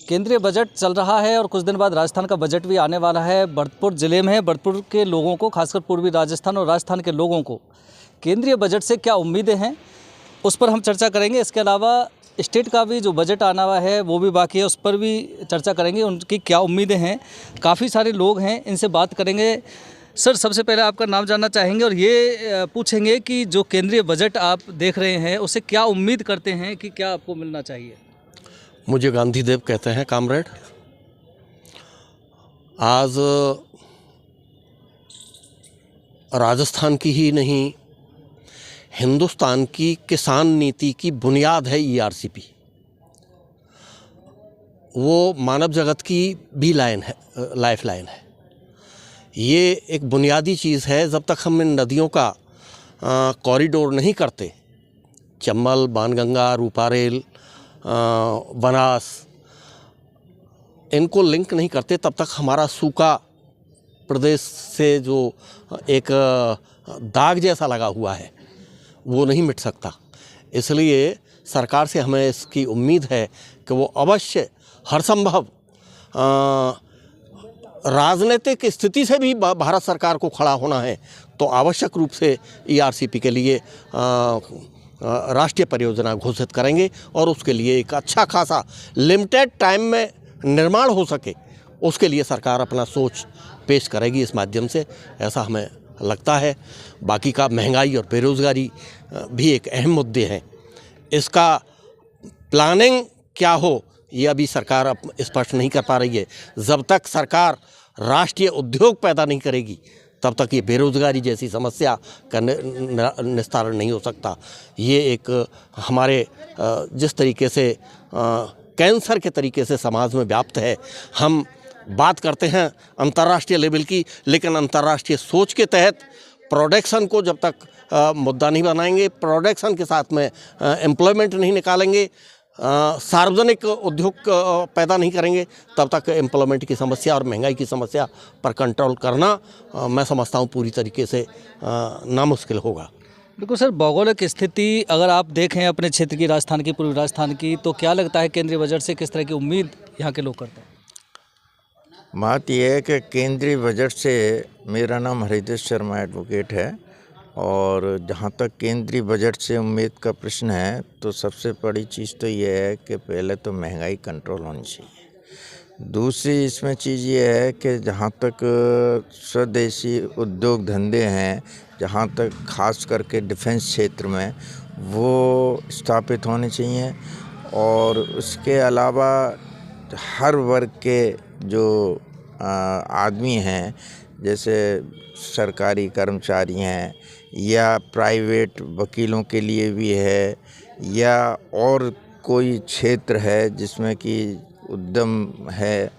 केंद्रीय बजट चल रहा है और कुछ दिन बाद राजस्थान का बजट भी आने वाला है। भरतपुर ज़िले में भरतपुर के लोगों को, खासकर पूर्वी राजस्थान और राजस्थान के लोगों को केंद्रीय बजट से क्या उम्मीदें हैं, उस पर हम चर्चा करेंगे। इसके अलावा स्टेट का भी जो बजट आना हुआ है वो भी बाकी है, उस पर भी चर्चा करेंगे, उनकी क्या उम्मीदें हैं। काफ़ी सारे लोग हैं, इनसे बात करेंगे। सर, सबसे पहले आपका नाम जानना चाहेंगे और ये पूछेंगे कि जो केंद्रीय बजट आप देख रहे हैं उससे क्या उम्मीद करते हैं कि क्या आपको मिलना चाहिए। मुझे गांधीदेव कहते हैं कामरेड। आज राजस्थान की ही नहीं, हिंदुस्तान की किसान नीति की बुनियाद है ERCP। वो मानव जगत की भी लाइफ लाइन है। ये एक बुनियादी चीज़ है। जब तक हम इन नदियों का कॉरिडोर नहीं करते, चंबल, बाणगंगा, रूपारेल, बनास, इनको लिंक नहीं करते, तब तक हमारा सूखा प्रदेश से जो एक दाग जैसा लगा हुआ है वो नहीं मिट सकता। इसलिए सरकार से हमें इसकी उम्मीद है कि वो अवश्य हर संभव राजनीतिक स्थिति से भी भारत सरकार को खड़ा होना है तो आवश्यक रूप से ERCP के लिए राष्ट्रीय परियोजना घोषित करेंगे और उसके लिए एक अच्छा खासा लिमिटेड टाइम में निर्माण हो सके, उसके लिए सरकार अपना सोच पेश करेगी इस माध्यम से, ऐसा हमें लगता है। बाकी का महंगाई और बेरोज़गारी भी एक अहम मुद्दे हैं। इसका प्लानिंग क्या हो ये अभी सरकार स्पष्ट नहीं कर पा रही है। जब तक सरकार राष्ट्रीय उद्योग पैदा नहीं करेगी तब तक ये बेरोज़गारी जैसी समस्या का निस्तारण नहीं हो सकता। ये एक हमारे जिस तरीके से कैंसर के तरीके से समाज में व्याप्त है। हम बात करते हैं अंतर्राष्ट्रीय लेवल की, लेकिन अंतर्राष्ट्रीय सोच के तहत प्रोडक्शन को जब तक मुद्दा नहीं बनाएंगे, प्रोडक्शन के साथ में एम्प्लॉयमेंट नहीं निकालेंगे, सार्वजनिक उद्योग पैदा नहीं करेंगे, तब तक एम्प्लॉयमेंट की समस्या और महंगाई की समस्या पर कंट्रोल करना मैं समझता हूँ पूरी तरीके से नामुश्किल होगा। बिल्कुल सर, भौगोलिक स्थिति अगर आप देखें अपने क्षेत्र की, राजस्थान की, पूर्वी राजस्थान की, तो क्या लगता है केंद्रीय बजट से किस तरह की उम्मीद यहाँ के लोग करते हैं। बात यह है कि केंद्रीय बजट से, मेरा नाम हरिदेश शर्मा एडवोकेट है, और जहाँ तक केंद्रीय बजट से उम्मीद का प्रश्न है तो सबसे बड़ी चीज़ तो ये है कि पहले तो महंगाई कंट्रोल होनी चाहिए। दूसरी इसमें चीज़ ये है कि जहाँ तक स्वदेशी उद्योग धंधे हैं, जहाँ तक खास करके डिफेंस क्षेत्र में, वो स्थापित होने चाहिए। और उसके अलावा हर वर्ग के जो आदमी हैं, जैसे सरकारी कर्मचारी हैं या प्राइवेट वकीलों के लिए भी है, या और कोई क्षेत्र है जिसमें कि उद्यम है,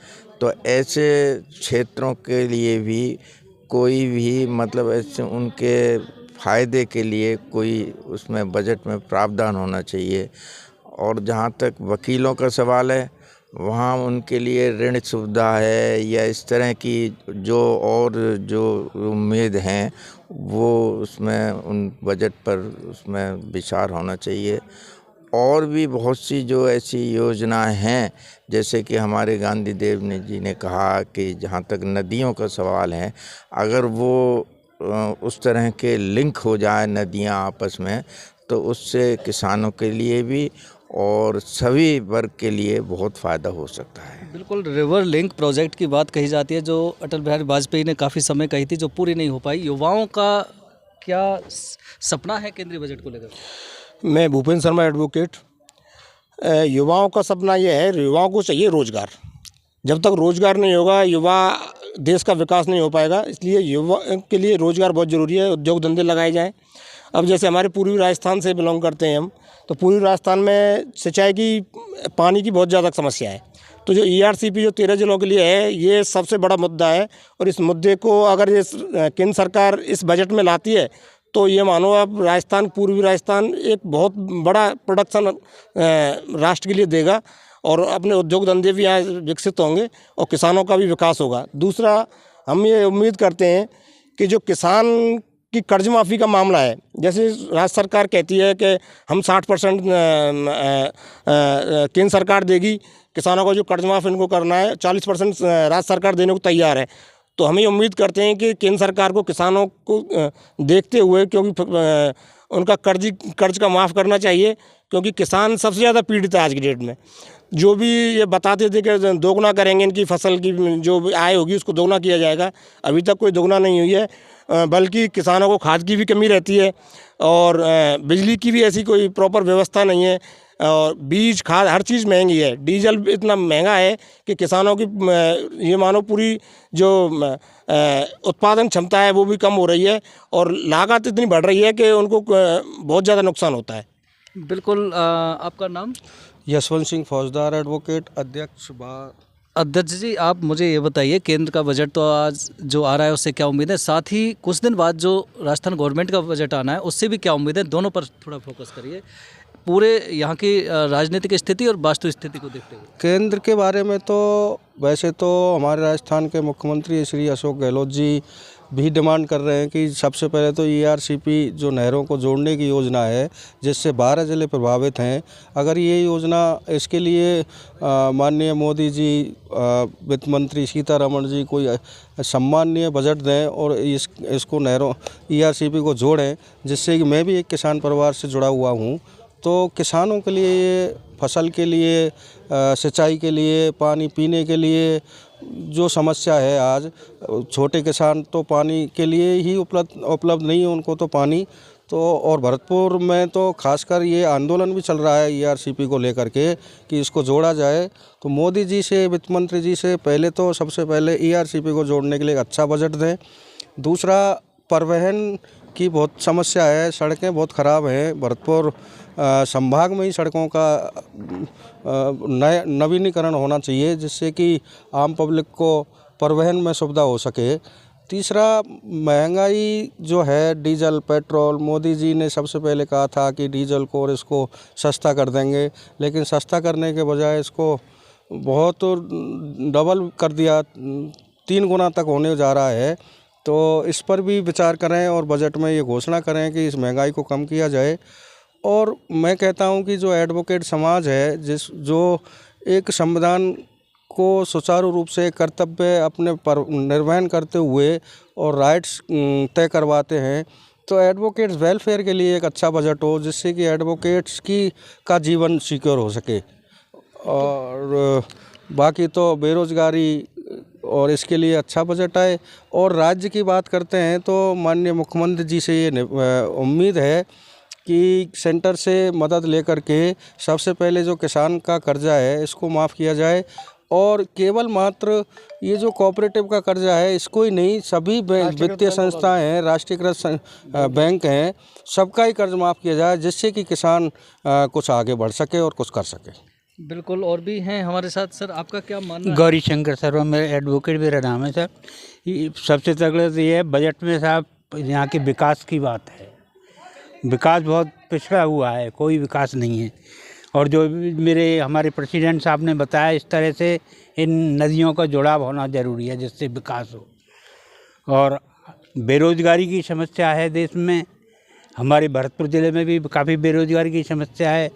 तो ऐसे क्षेत्रों के लिए भी कोई भी मतलब ऐसे उनके फ़ायदे के लिए कोई उसमें बजट में प्रावधान होना चाहिए। और जहाँ तक वकीलों का सवाल है, वहाँ उनके लिए ऋण सुविधा है या इस तरह की जो और जो उम्मीद हैं वो उसमें उन बजट पर उसमें विचार होना चाहिए। और भी बहुत सी जो ऐसी योजनाएं हैं, जैसे कि हमारे गांधीदेव जी ने कहा कि जहाँ तक नदियों का सवाल है, अगर वो उस तरह के लिंक हो जाए नदियाँ आपस में, तो उससे किसानों के लिए भी और सभी वर्ग के लिए बहुत फ़ायदा हो सकता है। बिल्कुल, रिवर लिंक प्रोजेक्ट की बात कही जाती है जो अटल बिहारी वाजपेयी ने काफ़ी समय कही थी, जो पूरी नहीं हो पाई। युवाओं का क्या सपना है केंद्रीय बजट को लेकर। मैं भूपेंद्र शर्मा एडवोकेट। युवाओं का सपना यह है, युवाओं को चाहिए रोज़गार। जब तक रोज़गार नहीं होगा, युवा देश का विकास नहीं हो पाएगा। इसलिए युवा के लिए रोज़गार बहुत ज़रूरी है, उद्योग धंधे लगाए जाएँ। अब जैसे हमारे पूर्वी राजस्थान से बिलोंग करते हैं हम, तो पूर्वी राजस्थान में सिंचाई की, पानी की बहुत ज़्यादा समस्या है। तो जो ERCP जो 13 जिलों के लिए है, ये सबसे बड़ा मुद्दा है। और इस मुद्दे को अगर ये केंद्र सरकार इस बजट में लाती है तो ये मानो अब राजस्थान, पूर्वी राजस्थान एक बहुत बड़ा प्रोडक्शन राष्ट्र के लिए देगा और अपने उद्योग धंधे भी यहाँ विकसित होंगे और किसानों का भी विकास होगा। दूसरा, हम ये उम्मीद करते हैं कि जो किसान कि कर्ज माफ़ी का मामला है, जैसे राज्य सरकार कहती है कि हम 60% केंद्र सरकार देगी, किसानों को जो कर्ज माफ़ इनको करना है 40% राज्य सरकार देने को तैयार है। तो हम ये उम्मीद करते हैं कि केंद्र सरकार को किसानों को देखते हुए, क्योंकि उनका कर्ज का माफ़ करना चाहिए, क्योंकि किसान सबसे ज़्यादा पीड़ित है आज की डेट में। जो भी ये बताते थे कि दोगुना करेंगे इनकी फसल की जो भी आय होगी उसको दोगुना किया जाएगा, अभी तक कोई दोगुना नहीं हुई है, बल्कि किसानों को खाद की भी कमी रहती है और बिजली की भी ऐसी कोई प्रॉपर व्यवस्था नहीं है, और बीज खाद हर चीज़ महंगी है। डीजल इतना महंगा है कि किसानों की ये मानो पूरी जो उत्पादन क्षमता है वो भी कम हो रही है, और लागत इतनी बढ़ रही है कि उनको बहुत ज़्यादा नुकसान होता है। बिल्कुल। आपका नाम? यशवंत सिंह फौजदार, एडवोकेट, अध्यक्ष जी, आप मुझे ये बताइए, केंद्र का बजट तो आज जो आ रहा है उससे क्या उम्मीद है, साथ ही कुछ दिन बाद जो राजस्थान गवर्नमेंट का बजट आना है उससे भी क्या उम्मीद है, दोनों पर थोड़ा फोकस करिए, पूरे यहाँ की राजनीतिक स्थिति और वास्तु स्थिति को देखते हुए। केंद्र के बारे में तो वैसे तो हमारे राजस्थान के मुख्यमंत्री श्री अशोक गहलोत जी भी डिमांड कर रहे हैं कि सबसे पहले तो ERCP जो नहरों को जोड़ने की योजना है, जिससे 12 ज़िले प्रभावित हैं, अगर ये योजना, इसके लिए माननीय मोदी जी, वित्त मंत्री सीतारमण जी कोई सम्माननीय बजट दें और इसको नहरों ERCP को जोड़ें, जिससे कि मैं भी एक किसान परिवार से जुड़ा हुआ हूँ, तो किसानों के लिए ये फसल के लिए, सिंचाई के लिए, पानी पीने के लिए जो समस्या है आज, छोटे किसान तो पानी के लिए ही उपलब्ध नहीं है उनको तो पानी तो, और भरतपुर में तो खासकर ये आंदोलन भी चल रहा है ERCP को लेकर के कि इसको जोड़ा जाए। तो मोदी जी से, वित्त मंत्री जी से पहले तो सबसे पहले ERCP को जोड़ने के लिए अच्छा बजट दें। दूसरा, परिवहन की बहुत समस्या है, सड़कें बहुत ख़राब हैं। भरतपुर संभाग में ही सड़कों का नवीनीकरण होना चाहिए, जिससे कि आम पब्लिक को परिवहन में सुविधा हो सके। तीसरा, महंगाई जो है, डीजल पेट्रोल, मोदी जी ने सबसे पहले कहा था कि डीजल को और इसको सस्ता कर देंगे, लेकिन सस्ता करने के बजाय इसको बहुत डबल कर दिया, 3 गुना तक होने जा रहा है। तो इस पर भी विचार करें और बजट में ये घोषणा करें कि इस महंगाई को कम किया जाए। और मैं कहता हूं कि जो एडवोकेट समाज है, जो एक संविधान को सुचारू रूप से कर्तव्य अपने पर निर्वहन करते हुए और राइट्स तय करवाते हैं, तो एडवोकेट्स वेलफेयर के लिए एक अच्छा बजट हो, जिससे कि एडवोकेट्स का जीवन सिक्योर हो सके। और बाकी तो बेरोजगारी और इसके लिए अच्छा बजट आए। और राज्य की बात करते हैं तो माननीय मुख्यमंत्री जी से ये उम्मीद है कि सेंटर से मदद लेकर के सबसे पहले जो किसान का कर्जा है इसको माफ़ किया जाए, और केवल मात्र ये जो कोऑपरेटिव का कर्जा है इसको ही नहीं, सभी वित्तीय संस्थाएं हैं, राष्ट्रीयकृत बैंक हैं, सबका ही कर्ज माफ़ किया जाए, जिससे कि किसान कुछ आगे बढ़ सके और कुछ कर सके। बिल्कुल। और भी हैं हमारे साथ। सर, आपका क्या मानना है? गौरी शंकर सर, मेरा एडवोकेट मेरा नाम है सर। सबसे तगड़ा तो ये है बजट में साहब, यहाँ के विकास की बात है। विकास बहुत पिछड़ा हुआ है, कोई विकास नहीं है। और जो हमारे प्रेसिडेंट साहब ने बताया, इस तरह से इन नदियों का जुड़ाव होना ज़रूरी है जिससे विकास हो। और बेरोज़गारी की समस्या है देश में, हमारे भरतपुर ज़िले में भी काफ़ी बेरोज़गारी की समस्या है,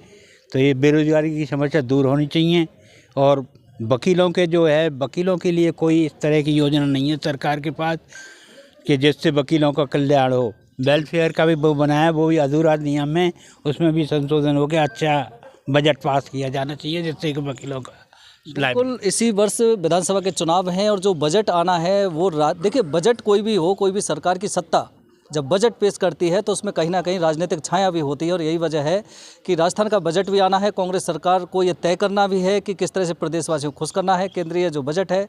तो ये बेरोज़गारी की समस्या दूर होनी चाहिए। और वकीलों के लिए कोई इस तरह की योजना नहीं है सरकार के पास कि जिससे वकीलों का कल्याण हो। वेलफेयर का भी वो बनाया, वो भी अधूरा नियम है, उसमें भी संशोधन हो के अच्छा बजट पास किया जाना चाहिए, जिससे कि वकीलों का बिल्कुल। इसी वर्ष विधानसभा के चुनाव हैं और जो बजट आना है वो देखिए, बजट कोई भी हो, कोई भी सरकार की सत्ता जब बजट पेश करती है तो उसमें कहीं ना कहीं राजनीतिक छाया भी होती है, और यही वजह है कि राजस्थान का बजट भी आना है। कांग्रेस सरकार को ये तय करना भी है कि किस तरह से प्रदेशवासियों को खुश करना है। केंद्रीय जो बजट है,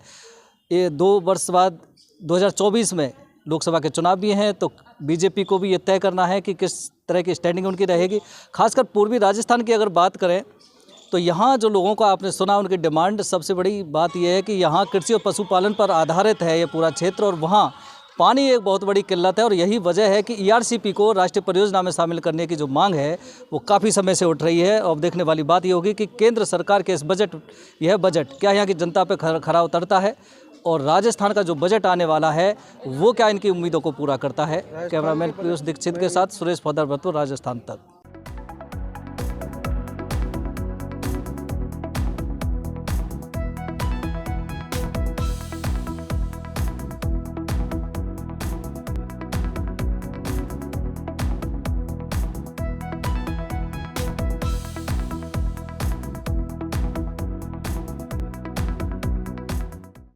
ये 2 वर्ष बाद 2024 में लोकसभा के चुनाव भी हैं, तो बीजेपी को भी ये तय करना है कि किस तरह की स्टैंडिंग उनकी रहेगी। खासकर पूर्वी राजस्थान की अगर बात करें तो यहाँ जो लोगों का आपने सुना, उनकी डिमांड, सबसे बड़ी बात यह है कि यहाँ कृषि और पशुपालन पर आधारित है ये पूरा क्षेत्र, और वहाँ पानी एक बहुत बड़ी किल्लत है। और यही वजह है कि ERCP को राष्ट्रीय परियोजना में शामिल करने की जो मांग है वो काफ़ी समय से उठ रही है। और देखने वाली बात ये होगी कि केंद्र सरकार के इस यह बजट क्या यहाँ की जनता पर खरा उतरता है। और राजस्थान का जो बजट आने वाला है वो क्या इनकी उम्मीदों को पूरा करता है। कैमरामैन पीयूष दीक्षित के साथ सुरेश फदर, भरतपुर, राजस्थान तक।